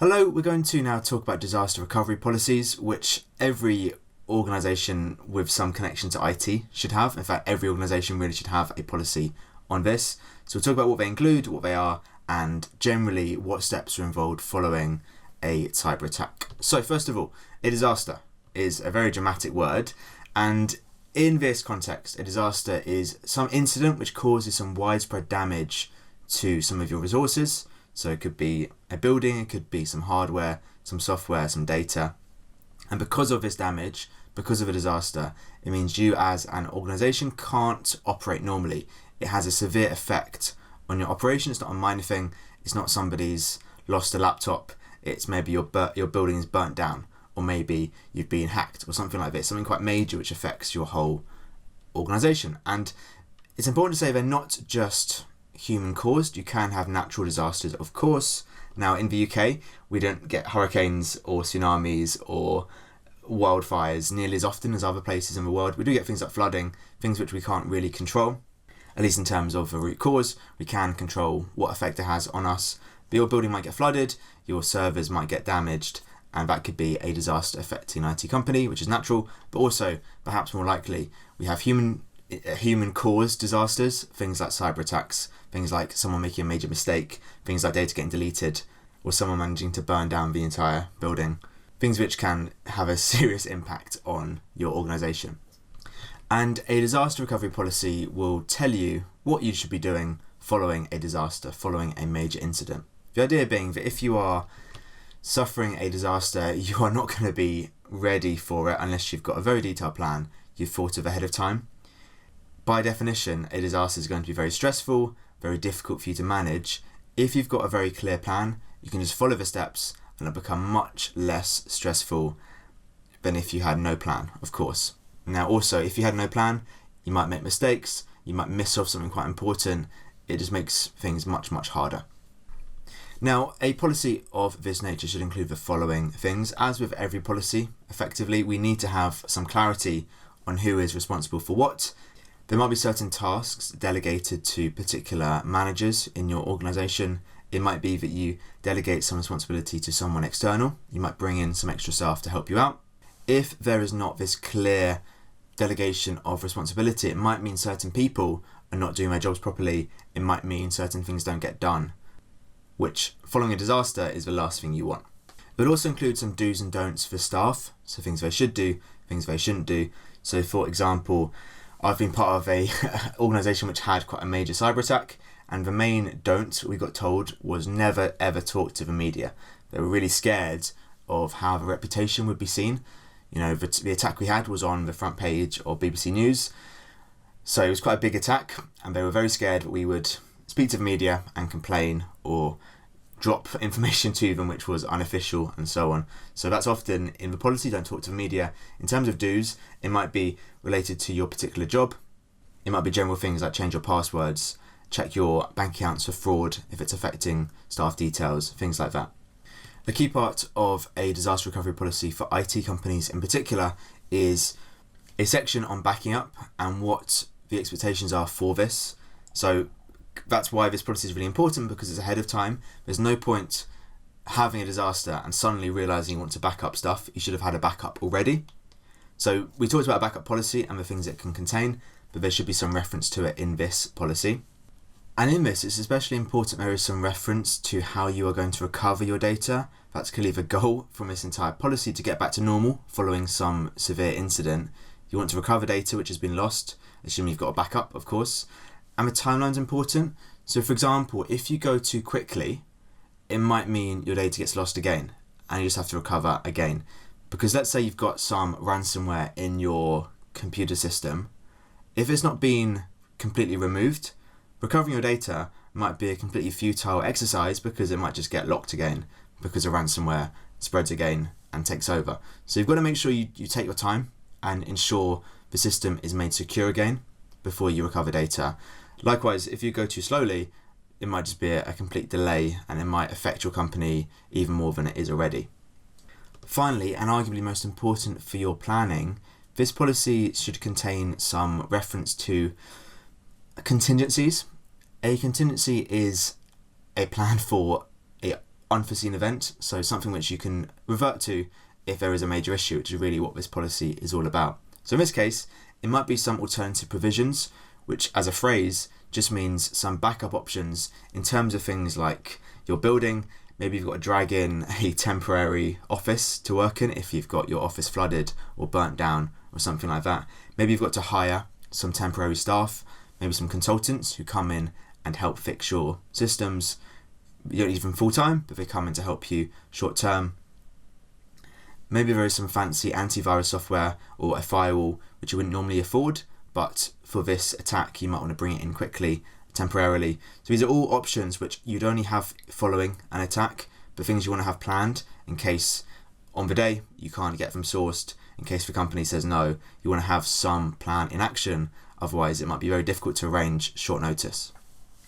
Hello, we're going to now talk about disaster recovery policies, which every organisation with some connection to IT should have. In fact, every organisation really should have a policy on this. So we'll talk about what they include, what they are, and generally what steps are involved following a cyber attack. So first of all, a disaster is a very dramatic word, and in this context, a disaster is some incident which causes some widespread damage to some of your resources. So it could be a building, it could be some hardware, some software, some data. And because of this damage, because of a disaster, it means you as an organisation can't operate normally. It has a severe effect on your operation. It's not a minor thing. It's not somebody's lost a laptop. It's maybe your building is burnt down, or maybe you've been hacked or something like this, something quite major which affects your whole organisation. And it's important to say they're not just human caused. You can have natural disasters, of course. Now in the UK, we don't get hurricanes or tsunamis or wildfires nearly as often as other places in the world. We do get things like flooding, things which we can't really control, at least in terms of the root cause. We can control what effect it has on us, but your building might get flooded, your servers might get damaged, and that could be a disaster affecting an IT company, which is natural. But also, perhaps more likely, we have human-caused disasters, things like cyber attacks, things like someone making a major mistake, things like data getting deleted, or someone managing to burn down the entire building, things which can have a serious impact on your organisation. And a disaster recovery policy will tell you what you should be doing following a disaster, following a major incident. The idea being that if you are suffering a disaster, you are not going to be ready for it unless you've got a very detailed plan you've thought of ahead of time. By definition, a disaster is going to be very stressful, very difficult for you to manage. If you've got a very clear plan, you can just follow the steps and it'll become much less stressful than if you had no plan, of course. Now also, if you had no plan, you might make mistakes, you might miss off something quite important. It just makes things much, much harder. Now, a policy of this nature should include the following things. As with every policy, effectively, we need to have some clarity on who is responsible for what. There might be certain tasks delegated to particular managers in your organisation. It might be that you delegate some responsibility to someone external. You might bring in some extra staff to help you out. If there is not this clear delegation of responsibility, it might mean certain people are not doing their jobs properly. It might mean certain things don't get done, which, following a disaster, is the last thing you want. It would also include some do's and don'ts for staff, so things they should do, things they shouldn't do. So for example, I've been part of a organisation which had quite a major cyber attack, and the main don't we got told was never ever talk to the media. They were really scared of how the reputation would be seen. You know, the attack we had was on the front page of BBC News, so it was quite a big attack, and they were very scared that we would speak to the media and complain or drop information to them which was unofficial and so on. So that's often in the policy, don't talk to the media. In terms of do's, it might be related to your particular job. It might be general things like change your passwords, check your bank accounts for fraud if it's affecting staff details, things like that. The key part of a disaster recovery policy for IT companies in particular is a section on backing up and what the expectations are for this. So that's why this policy is really important, because it's ahead of time. There's no point having a disaster and suddenly realising you want to back up stuff. You should have had a backup already. So we talked about a backup policy and the things it can contain, but there should be some reference to it in this policy. And in this, it's especially important there is some reference to how you are going to recover your data. That's clearly the goal from this entire policy, to get back to normal following some severe incident. You want to recover data which has been lost, assuming you've got a backup, of course. And the timeline's important. So for example, if you go too quickly, it might mean your data gets lost again and you just have to recover again. Because let's say you've got some ransomware in your computer system. If it's not been completely removed, recovering your data might be a completely futile exercise, because it might just get locked again because the ransomware spreads again and takes over. So you've got to make sure you take your time and ensure the system is made secure again before you recover data. Likewise, if you go too slowly, it might just be a complete delay and it might affect your company even more than it is already. Finally, and arguably most important for your planning, this policy should contain some reference to contingencies. A contingency is a plan for unforeseen event, so something which you can revert to if there is a major issue, which is really what this policy is all about. So in this case, it might be some alternative provisions, which as a phrase just means some backup options in terms of things like your building. Maybe you've got to drag in a temporary office to work in if you've got your office flooded or burnt down or something like that. Maybe you've got to hire some temporary staff, maybe some consultants who come in and help fix your systems. You don't need them full time, but they come in to help you short term. Maybe there is some fancy antivirus software or a firewall which you wouldn't normally afford, but for this attack you might want to bring it in quickly, temporarily. So these are all options which you'd only have following an attack, but things you want to have planned in case on the day you can't get them sourced, in case the company says no. You want to have some plan in action, otherwise it might be very difficult to arrange short notice.